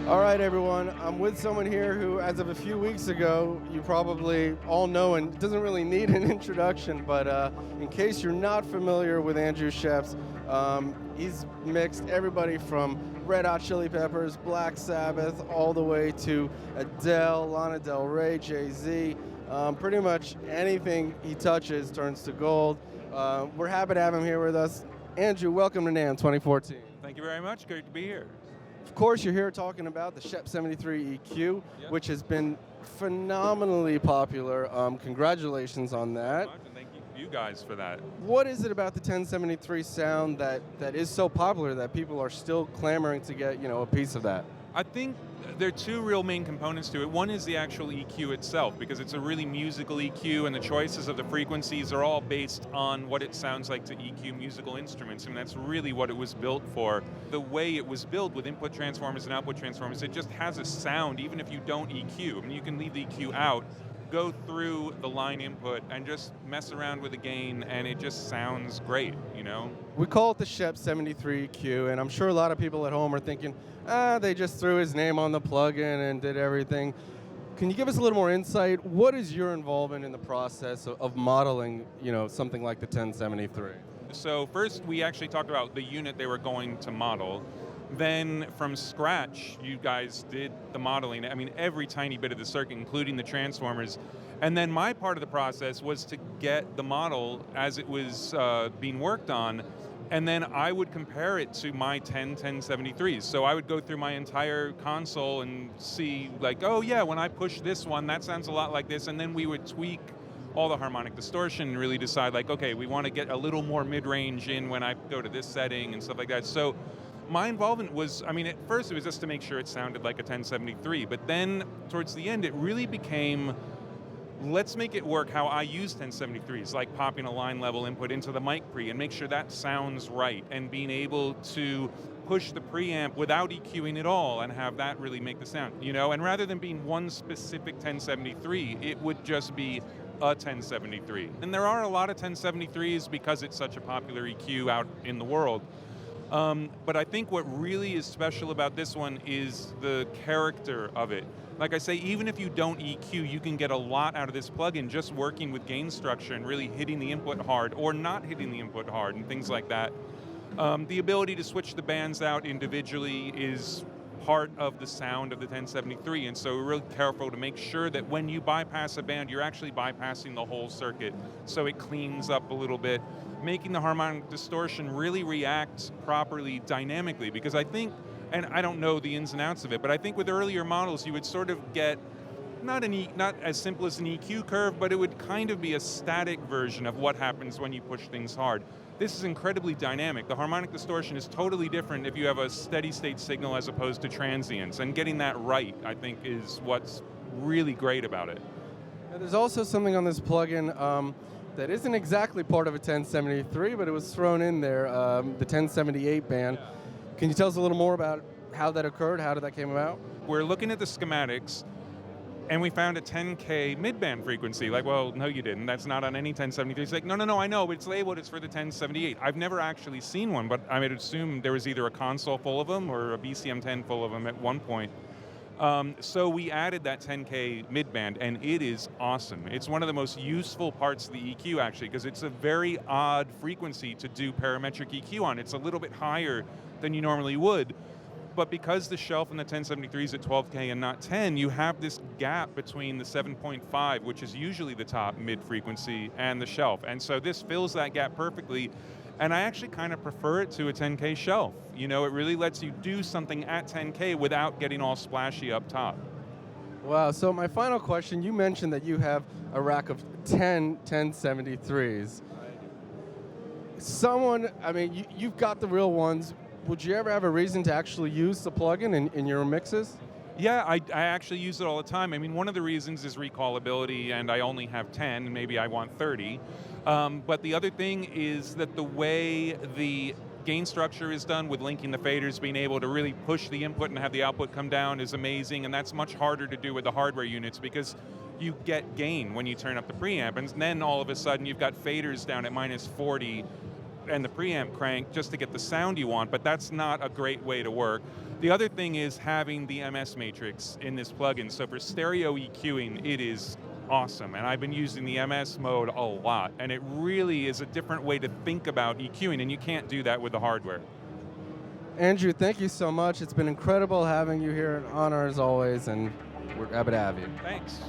All right, everyone. I'm with someone here who, as of a few weeks ago, you probably all know and doesn't really need an introduction, but in case you're not familiar with Andrew Scheps, he's mixed everybody from Red Hot Chili Peppers, Black Sabbath, all the way to Adele, Lana Del Rey, Jay-Z. Pretty much anything he touches turns to gold. We're happy to have him here with us. Andrew, welcome to NAMM 2014. Thank you very much. Great to be here. Of course, you're here talking about the Scheps 73 EQ, Yep. which has been phenomenally popular. Congratulations on that. And thank you guys for that. What is it about the 1073 sound that is so popular that people are still clamoring to get, a piece of that? I think there are two real main components to it. One is the actual EQ itself, because it's a really musical EQ, and the choices of the frequencies are all based on what it sounds like to EQ musical instruments, and that's really what it was built for. The way it was built with input transformers and output transformers, it just has a sound even if you don't EQ. I mean, you can leave the EQ out, go through the line input, and just mess around with the gain, and it just sounds great, We call it the Scheps 73 EQ, and I'm sure a lot of people at home are thinking, they just threw his name on the plugin and did everything. Can you give us a little more insight? What is your involvement in the process of modeling, something like the 1073? So first, we actually talked about the unit they were going to model. Then from scratch, you guys did the modeling. I mean, every tiny bit of the circuit, including the transformers. And then my part of the process was to get the model as it was being worked on, and then I would compare it to my 1073s. So I would go through my entire console and see, like, oh yeah, when I push this one, that sounds a lot like this, and then we would tweak all the harmonic distortion and really decide, like, okay, we want to get a little more mid-range in when I go to this setting and stuff like that. So my involvement was, at first it was just to make sure it sounded like a 1073, but then towards the end it really became, let's make it work how I use 1073s, like popping a line level input into the mic pre and make sure that sounds right, and being able to push the preamp without EQing at all and have that really make the sound, And rather than being one specific 1073, it would just be a 1073. And there are a lot of 1073s because it's such a popular EQ out in the world. But I think what really is special about this one is the character of it. Like I say, even if you don't EQ, you can get a lot out of this plugin just working with gain structure and really hitting the input hard or not hitting the input hard and things like that. The ability to switch the bands out individually is part of the sound of the 1073, and so we're really careful to make sure that when you bypass a band, you're actually bypassing the whole circuit, so it cleans up a little bit, making the harmonic distortion really react properly dynamically, because I think, and I don't know the ins and outs of it, but I think with earlier models you would sort of get not as simple as an EQ curve, but it would kind of be a static version of what happens when you push things hard. This is incredibly dynamic. The harmonic distortion is totally different if you have a steady state signal as opposed to transients, and getting that right, I think, is what's really great about it. Now, there's also something on this plugin that isn't exactly part of a 1073, but it was thrown in there, the 1078 band. Yeah. Can you tell us a little more about how that occurred, how did that came about? We're looking at the schematics, and we found a 10K mid-band frequency. Like, well, no, you didn't. That's not on any 1073. It's like, no, I know, but it's labeled, it's for the 1078. I've never actually seen one, but I would assume there was either a console full of them or a BCM10 full of them at one point. So we added that 10K mid-band, and it is awesome. It's one of the most useful parts of the EQ, actually, because it's a very odd frequency to do parametric EQ on. It's a little bit higher than you normally would. But because the shelf in the 1073 is at 12K and not 10, you have this gap between the 7.5, which is usually the top mid-frequency, and the shelf. And so this fills that gap perfectly. And I actually kind of prefer it to a 10K shelf. It really lets you do something at 10K without getting all splashy up top. Wow, so my final question, you mentioned that you have a rack of 10 1073s. You've got the real ones. Would you ever have a reason to actually use the plugin in your mixes? Yeah, I actually use it all the time. One of the reasons is recallability, and I only have 10, and maybe I want 30. But the other thing is that the way the gain structure is done with linking the faders, being able to really push the input and have the output come down is amazing, and that's much harder to do with the hardware units because you get gain when you turn up the preamp, and then all of a sudden you've got faders down at minus 40 and the preamp crank just to get the sound you want, but that's not a great way to work. The other thing is having the MS matrix in this plugin. So for stereo EQing, it is awesome, and I've been using the MS mode a lot, and it really is a different way to think about EQing, and you can't do that with the hardware. Andrew, thank you so much. It's been incredible having you here, an honor as always, and we're happy to have you. Thanks.